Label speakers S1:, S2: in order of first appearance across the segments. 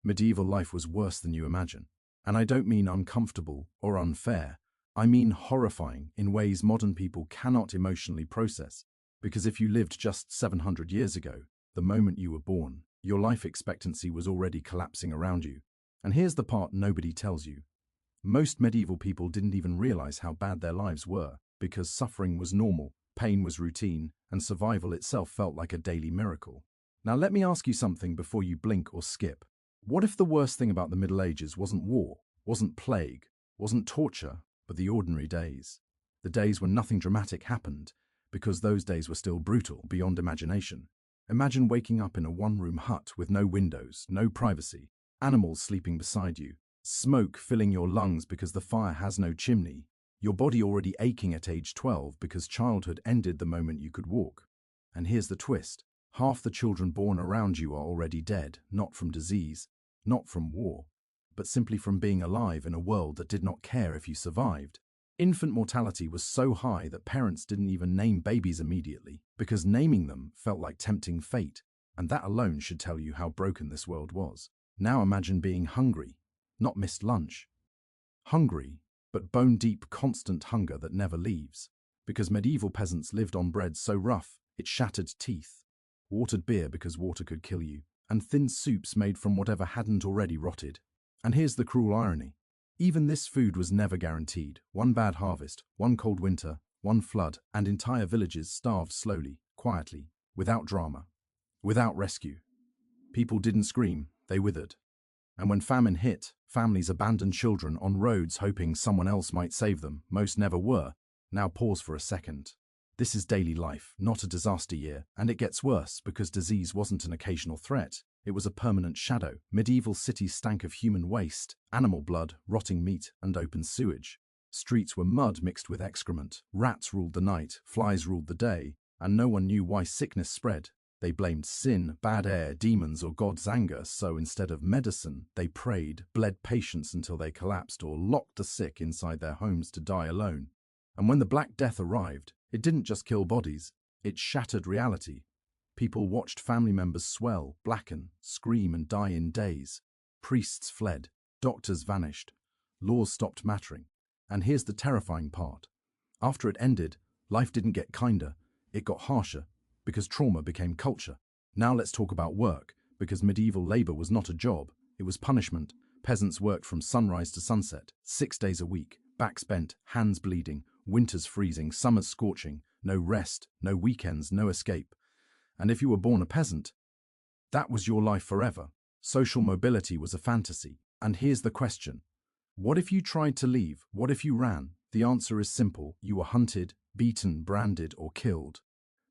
S1: Medieval life was worse than you imagine. And I don't mean uncomfortable or unfair. I mean horrifying in ways modern people cannot emotionally process. Because if you lived just 700 years ago, the moment you were born, your life expectancy was already collapsing around you. And here's the part nobody tells you. Most medieval people didn't even realize how bad their lives were, because suffering was normal, pain was routine, and survival itself felt like a daily miracle. Now let me ask you something before you blink or skip. What if the worst thing about the Middle Ages wasn't war, wasn't plague, wasn't torture, but the ordinary days? The days when nothing dramatic happened, because those days were still brutal, beyond imagination. Imagine waking up in a one-room hut with no windows, no privacy, animals sleeping beside you, smoke filling your lungs because the fire has no chimney, your body already aching at age 12 because childhood ended the moment you could walk. And here's the twist. Half the children born around you are already dead, not from disease, not from war, but simply from being alive in a world that did not care if you survived. Infant mortality was so high that parents didn't even name babies immediately, because naming them felt like tempting fate, and that alone should tell you how broken this world was. Now imagine being hungry, not missed lunch. Hungry, but bone-deep constant hunger that never leaves, because medieval peasants lived on bread so rough it shattered teeth, watered beer because water could kill you, and thin soups made from whatever hadn't already rotted. And here's the cruel irony. Even this food was never guaranteed. One bad harvest, one cold winter, one flood, and entire villages starved slowly, quietly, without drama, without rescue. People didn't scream, they withered. And when famine hit, families abandoned children on roads hoping someone else might save them. Most never were. Now pause for a second. This is daily life, not a disaster year, and it gets worse because disease wasn't an occasional threat. It was a permanent shadow. Medieval cities stank of human waste, animal blood, rotting meat, and open sewage. Streets were mud mixed with excrement. Rats ruled the night, flies ruled the day, and no one knew why sickness spread. They blamed sin, bad air, demons, or God's anger, so instead of medicine, they prayed, bled patients until they collapsed, or locked the sick inside their homes to die alone. And when the Black Death arrived, it didn't just kill bodies, it shattered reality. People watched family members swell, blacken, scream, and die in days. Priests fled, doctors vanished, laws stopped mattering. And here's the terrifying part. After it ended, life didn't get kinder, it got harsher, because trauma became culture. Now let's talk about work, because medieval labor was not a job, it was punishment. Peasants worked from sunrise to sunset, 6 days a week, backs bent, hands bleeding, winters freezing, summers scorching, no rest, no weekends, no escape. And if you were born a peasant, that was your life forever. Social mobility was a fantasy. And here's the question. What if you tried to leave? What if you ran? The answer is simple. You were hunted, beaten, branded, or killed.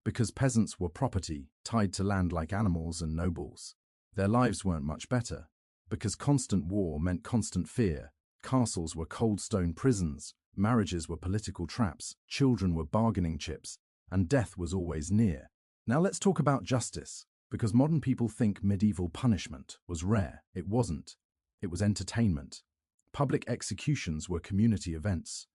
S1: Because peasants were property, tied to land like animals and nobles. Their lives weren't much better. Because constant war meant constant fear. Castles were cold stone prisons, marriages were political traps, children were bargaining chips, and death was always near. Now let's talk about justice, because modern people think medieval punishment was rare. It wasn't. It was entertainment. Public executions were community events.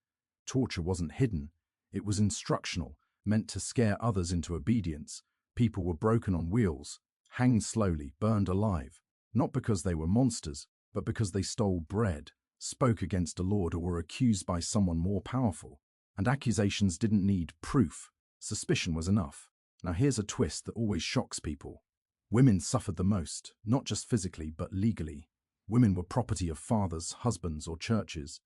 S1: Torture wasn't hidden. It was instructional, meant to scare others into obedience. People were broken on wheels, hanged slowly, burned alive, not because they were monsters, but because they stole bread, spoke against a lord, or were accused by someone more powerful. And accusations didn't need proof. Suspicion was enough. Now here's a twist that always shocks people. Women suffered the most, not just physically, but legally. Women were property of fathers, husbands, or churches.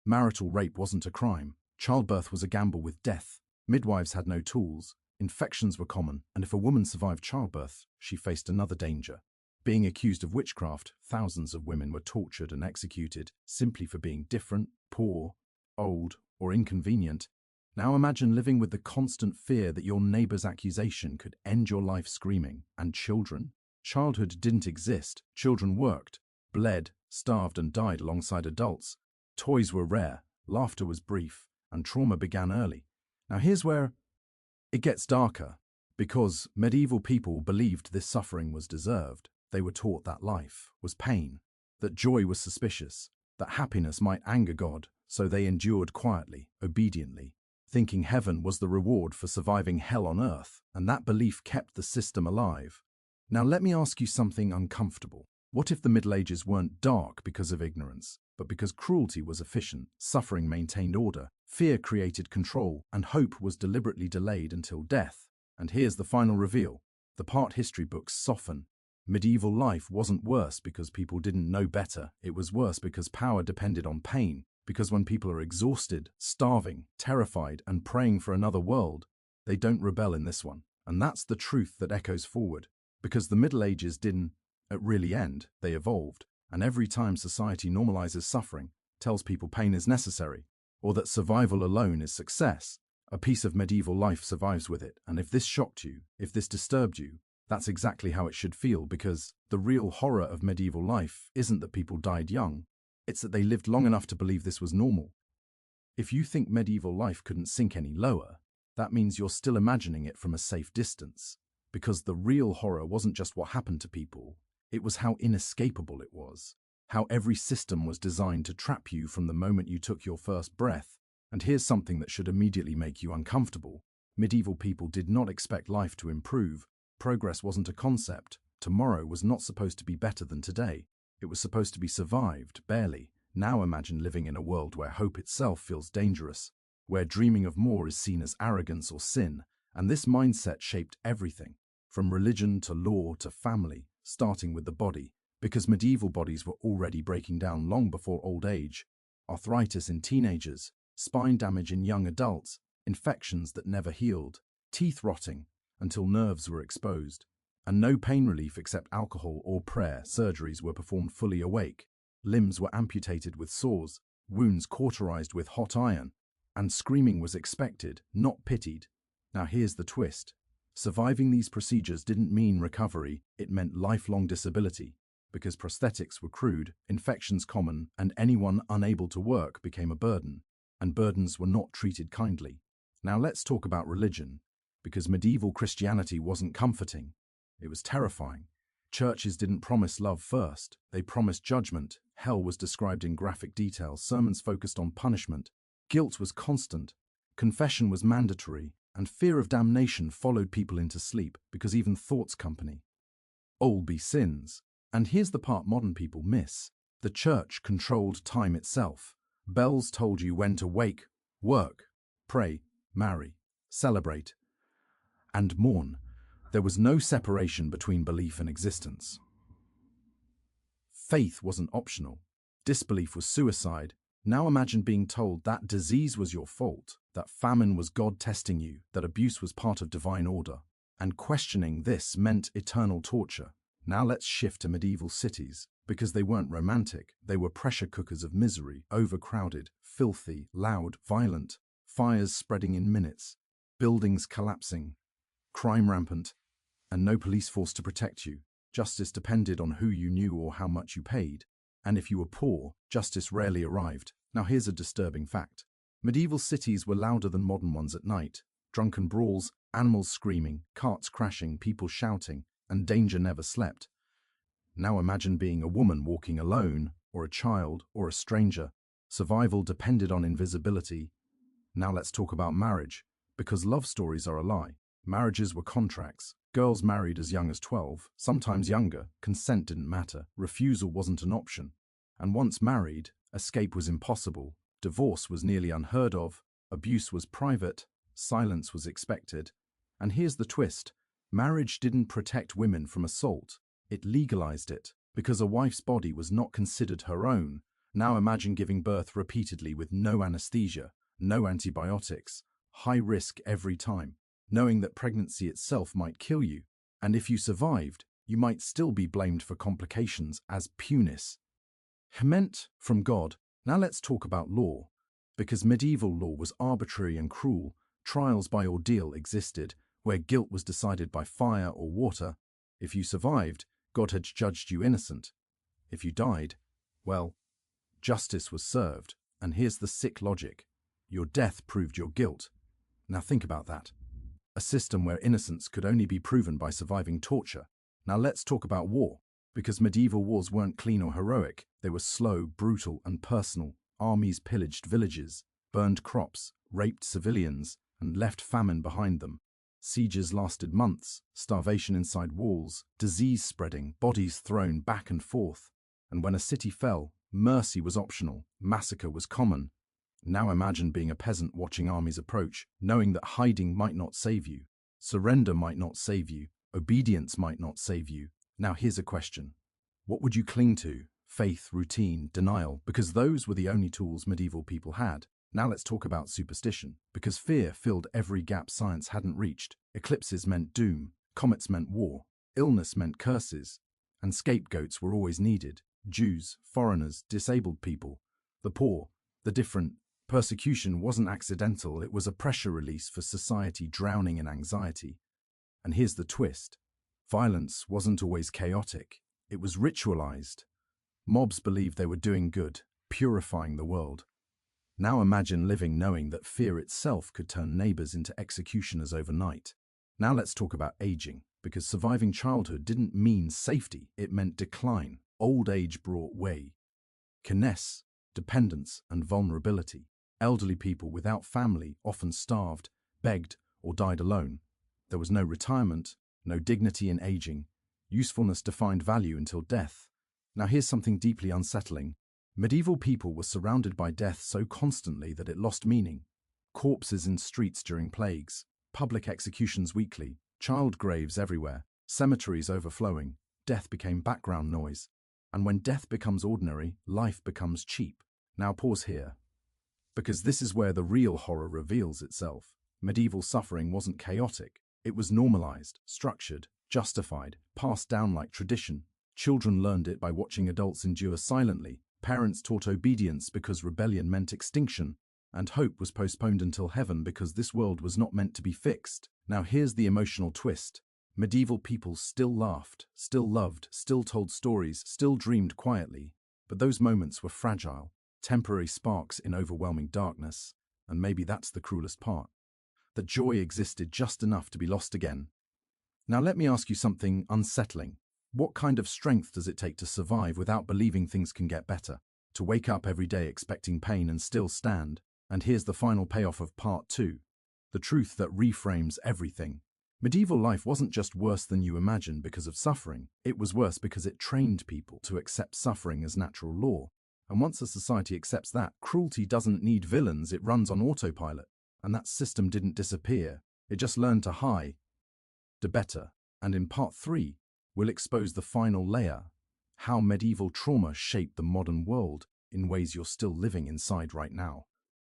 S1: Marital rape wasn't a crime. Childbirth was a gamble with death. Midwives had no tools. Infections were common, and if a woman survived childbirth, she faced another danger. Being accused of witchcraft, thousands of women were tortured and executed simply for being different, poor, old, or inconvenient. Now imagine living with the constant fear that your neighbor's accusation could end your life screaming. And children? Childhood didn't exist. Children worked, bled, starved, and died alongside adults. Toys were rare, laughter was brief, and trauma began early. Now here's where it gets darker, because medieval people believed this suffering was deserved. They were taught that life was pain, that joy was suspicious, that happiness might anger God, so they endured quietly, obediently, thinking heaven was the reward for surviving hell on earth, and that belief kept the system alive. Now let me ask you something uncomfortable. What if the Middle Ages weren't dark because of ignorance, but because cruelty was efficient, suffering maintained order, fear created control, and hope was deliberately delayed until death? And here's the final reveal. The part history books soften. Medieval life wasn't worse because people didn't know better. It was worse because power depended on pain. Because when people are exhausted, starving, terrified, and praying for another world, they don't rebel in this one. And that's the truth that echoes forward. Because the Middle Ages didn't really end, they evolved. And every time society normalizes suffering, tells people pain is necessary, or that survival alone is success, a piece of medieval life survives with it. And if this shocked you, if this disturbed you, that's exactly how it should feel, because the real horror of medieval life isn't that people died young, it's that they lived long enough to believe this was normal. If you think medieval life couldn't sink any lower, that means you're still imagining it from a safe distance, because the real horror wasn't just what happened to people, it was how inescapable it was, how every system was designed to trap you from the moment you took your first breath. And here's something that should immediately make you uncomfortable. Medieval people did not expect life to improve. Progress wasn't a concept. Tomorrow was not supposed to be better than today. It was supposed to be survived, barely. Now imagine living in a world where hope itself feels dangerous, where dreaming of more is seen as arrogance or sin, and this mindset shaped everything, from religion to law to family, starting with the body, because medieval bodies were already breaking down long before old age. Arthritis in teenagers, spine damage in young adults, infections that never healed, teeth rotting until nerves were exposed, and no pain relief except alcohol or prayer. Surgeries were performed fully awake, limbs were amputated with saws, wounds cauterized with hot iron, and screaming was expected, not pitied. Now here's the twist. Surviving these procedures didn't mean recovery, it meant lifelong disability, because prosthetics were crude, infections common, and anyone unable to work became a burden, and burdens were not treated kindly. Now let's talk about religion, because medieval Christianity wasn't comforting, it was terrifying. Churches didn't promise love first, they promised judgment. Hell was described in graphic detail, sermons focused on punishment, guilt was constant, confession was mandatory, and fear of damnation followed people into sleep, because even thought's company. All be sins. And here's the part modern people miss. The church controlled time itself. Bells told you when to wake, work, pray, marry, celebrate, and mourn. There was no separation between belief and existence. Faith wasn't optional. Disbelief was suicide. Now imagine being told that disease was your fault, that famine was God testing you, that abuse was part of divine order. And questioning this meant eternal torture. Now let's shift to medieval cities, because they weren't romantic. They were pressure cookers of misery, overcrowded, filthy, loud, violent, fires spreading in minutes, buildings collapsing, crime rampant, and no police force to protect you. Justice depended on who you knew or how much you paid. And if you were poor, justice rarely arrived. Now here's a disturbing fact. Medieval cities were louder than modern ones at night. Drunken brawls, animals screaming, carts crashing, people shouting, and danger never slept. Now imagine being a woman walking alone, or a child, or a stranger. Survival depended on invisibility. Now let's talk about marriage, because love stories are a lie. Marriages were contracts. Girls married as young as 12, sometimes younger. Consent didn't matter. Refusal wasn't an option. And once married, escape was impossible. Divorce was nearly unheard of. Abuse was private. Silence was expected. And here's the twist. Marriage didn't protect women from assault. It legalized it, because a wife's body was not considered her own. Now imagine giving birth repeatedly with no anesthesia, no antibiotics, high risk every time, knowing that pregnancy itself might kill you, and if you survived, you might still be blamed for complications as punis. Meant from God. Now let's talk about law, because medieval law was arbitrary and cruel. Trials by ordeal existed, where guilt was decided by fire or water. If you survived, God had judged you innocent. If you died, well, justice was served. And here's the sick logic. Your death proved your guilt. Now think about that. A system where innocence could only be proven by surviving torture. Now let's talk about war, because medieval wars weren't clean or heroic. They were slow, brutal, and personal. Armies pillaged villages, burned crops, raped civilians, and left famine behind them. Sieges lasted months, starvation inside walls, disease spreading, bodies thrown back and forth. And when a city fell, mercy was optional, massacre was common. Now imagine being a peasant watching armies approach, knowing that hiding might not save you, surrender might not save you, obedience might not save you. Now here's a question. What would you cling to? Faith, routine, denial, because those were the only tools medieval people had. Now let's talk about superstition, because fear filled every gap science hadn't reached. Eclipses meant doom, comets meant war, illness meant curses, and scapegoats were always needed. Jews, foreigners, disabled people, the poor, the different. Persecution wasn't accidental, it was a pressure release for society drowning in anxiety. And here's the twist. Violence wasn't always chaotic, it was ritualized. Mobs believed they were doing good, purifying the world. Now imagine living knowing that fear itself could turn neighbors into executioners overnight. Now let's talk about aging, because surviving childhood didn't mean safety, it meant decline. Old age brought weakness, dependence, and vulnerability. Elderly people without family often starved, begged, or died alone. There was no retirement, no dignity in aging. Usefulness defined value until death. Now here's something deeply unsettling. Medieval people were surrounded by death so constantly that it lost meaning. Corpses in streets during plagues, public executions weekly, child graves everywhere, cemeteries overflowing. Death became background noise. And when death becomes ordinary, life becomes cheap. Now pause here, because this is where the real horror reveals itself. Medieval suffering wasn't chaotic. It was normalized, structured, justified, passed down like tradition. Children learned it by watching adults endure silently. Parents taught obedience because rebellion meant extinction, and hope was postponed until heaven because this world was not meant to be fixed. Now here's the emotional twist. Medieval people still laughed, still loved, still told stories, still dreamed quietly. But those moments were fragile, temporary sparks in overwhelming darkness. And maybe that's the cruelest part. That joy existed just enough to be lost again. Now let me ask you something unsettling. What kind of strength does it take to survive without believing things can get better? To wake up every day expecting pain and still stand? And here's the final payoff of part 2. The truth that reframes everything. Medieval life wasn't just worse than you imagine because of suffering. It was worse because it trained people to accept suffering as natural law. And once a society accepts that, cruelty doesn't need villains, it runs on autopilot. And that system didn't disappear. It just learned to hide better. And in part 3, we'll expose the final layer, how medieval trauma shaped the modern world in ways you're still living inside right now.